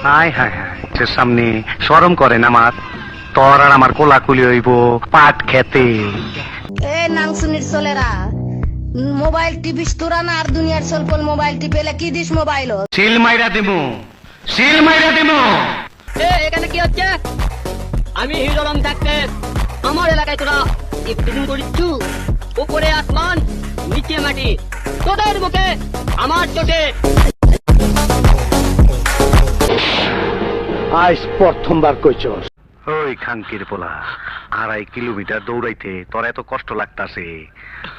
হায় হায় হায়, সে সামনে শরম করে না আমার, তোর আর আমার কোলাকুলি হইব পাট খেতে। এ নাংসুনির ছোলেরা, মোবাইল টিপিস তোরা না আর দুনিয়ার সলপল মোবাইল টিপেলে কি দিস মোবাইল? সিল মাইরা দিমু, সিল মাইরা দিমু। এখানে কি হচ্ছে? আমি হিরো রং থাকতে আমার এলাকায় তোরা ইফতিজিং করিচ্ছু। উপরে আসমান, নিচে মাটি, তোদের মুখে আমার চোটে। আজ প্রথমবার কইছস, ওই খানকির পোলা, 2.5 কিলোমিটার দৌড়াইতে তোর এত কষ্ট লাগতাছে,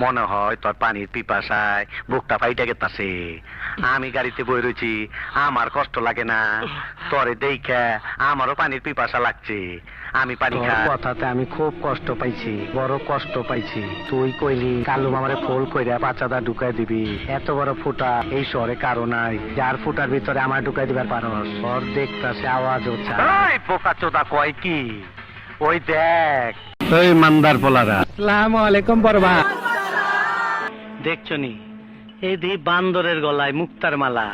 মনে হয় তোর পানির পিপাসায় বুকটা ফাইটা গেতাছে। আমি গাড়িতে বই রয়েছি, আমার কষ্ট লাগে না? তোরে দেখে আমারও পানির পিপাসা লাগছে, আমি পানি খা। কথাতে আমি খুব কষ্ট পাইছি, বড় কষ্ট পাইছি। তুই কইলি কালু মামারে ফুল কইরা বাচ্চাদা ঢুকাই দিবি, এত বড় ফুটা এই শহরে কারো নাই, যার ফুটার ভিতরে আমার ঢুকাই দিবার পারস। ওর দেখতাছে আওয়াজ হচ্ছে, এই পোকা চোদা কয় কি? ওই দেখ, ওই মান্দার পোলারা। আসসালামু আলাইকুম বরবা। দেখছো নি, এই দি বান্দরের গলায় মুক্তার মালা,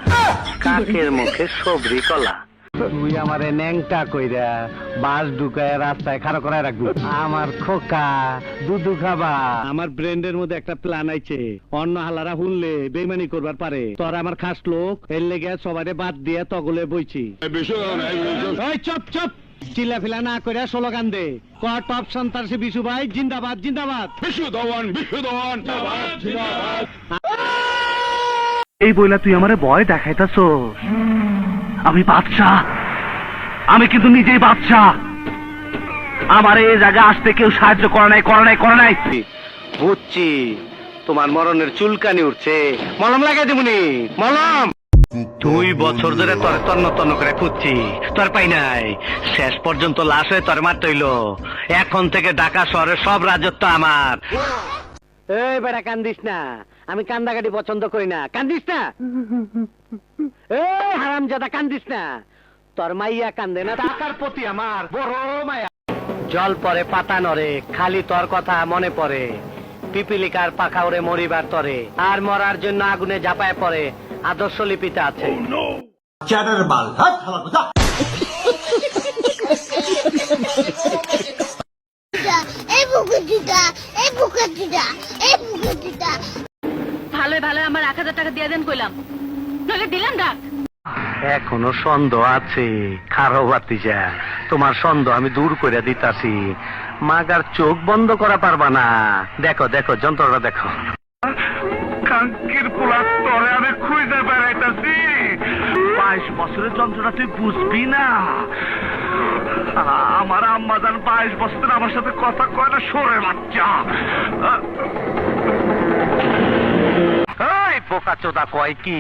কাকের মুখে সবরি কলা। তুই আমারে ন্যাংটা কইরা বাস ঢুকায় রাস্তায় খাড়া করায় রাখবি। আমার খোকা দুধু খাবা। আমার ব্রেন্ডের মধ্যে একটা প্ল্যান আইছে, অন্য হালারা হুনলে বেইমানি করবার পারে। তোর আমার খাস লোক, এর লেগে সবারে বাদ দিয়ে তগলে বইছি। ওই চপ চপ, চিল্লা ফিলা না কইরা স্লোগান দে। ক টপ সন্ত্রাসী বিশু ভাই জিন্দাবাদ, জিন্দাবাদ। বিশু দেওয়ান, বিশু দেওয়ান, জিন্দাবাদ। এই বইলা তুই আমারে ভয় দেখাইতাছস? আমি বাদশা, আমি কিন্তু নিজেই বাদশা। আমার এই জায়গা আসতে কেউ সাহায্য করে নাই, করে নাই, করে নাই। বুঝছি, তোমার মরণের চুলকানি উঠছে, মলম লাগাই দিবনি, মলম। 2 বছর ধরে তোর তন্ন তন্ন করে খুঁজছি, তোর পাই নাই। শেষ পর্যন্ত লাশ হয়ে তোর মারতে হইলো। এখন থেকে ঢাকা শহরের সব রাজত্ব আমার। এই বেটা কান্দিস না, আমি কান্দাকাটি পছন্দ করি না, কান্দিস না। এই হারামজাদা কান্দিস না, তোর মাইয়া কান্দে না, টাকার প্রতি আমার বড় মায়া। জল পরে পাতা নরে, খালি তোর কথা মনে পড়ে। পিপিলিকার পাখা উড়ে মরিবার তরে, আর মরার জন্য আগুনে ঝাঁপায় পড়ে, আদর্শ লিপিতে আছে। ভালো ভালো আমার 1000 টাকা দিয়ে দেন কইলাম, নইলে দিলাম ডাক। এখনো সন্দেহ আছে, খারো বাতিজা, তোমার সন্দেহ আমি দূর করে দিতাছি। মাগার চোখ বন্ধ করা পারবা না। দেখো দেখো যন্ত্রটা দেখো। কাঙ্কির পোলা, তরে আমি খুঁজে বেড়াইতাছি। 22 বছরের যন্ত্রটা তুই বুঝবি না। আমার আম্মাজান 22 বছর আমার সাথে কথা কয় না, সরে বাচ্চা। এই বোকা চোদা কয় কি?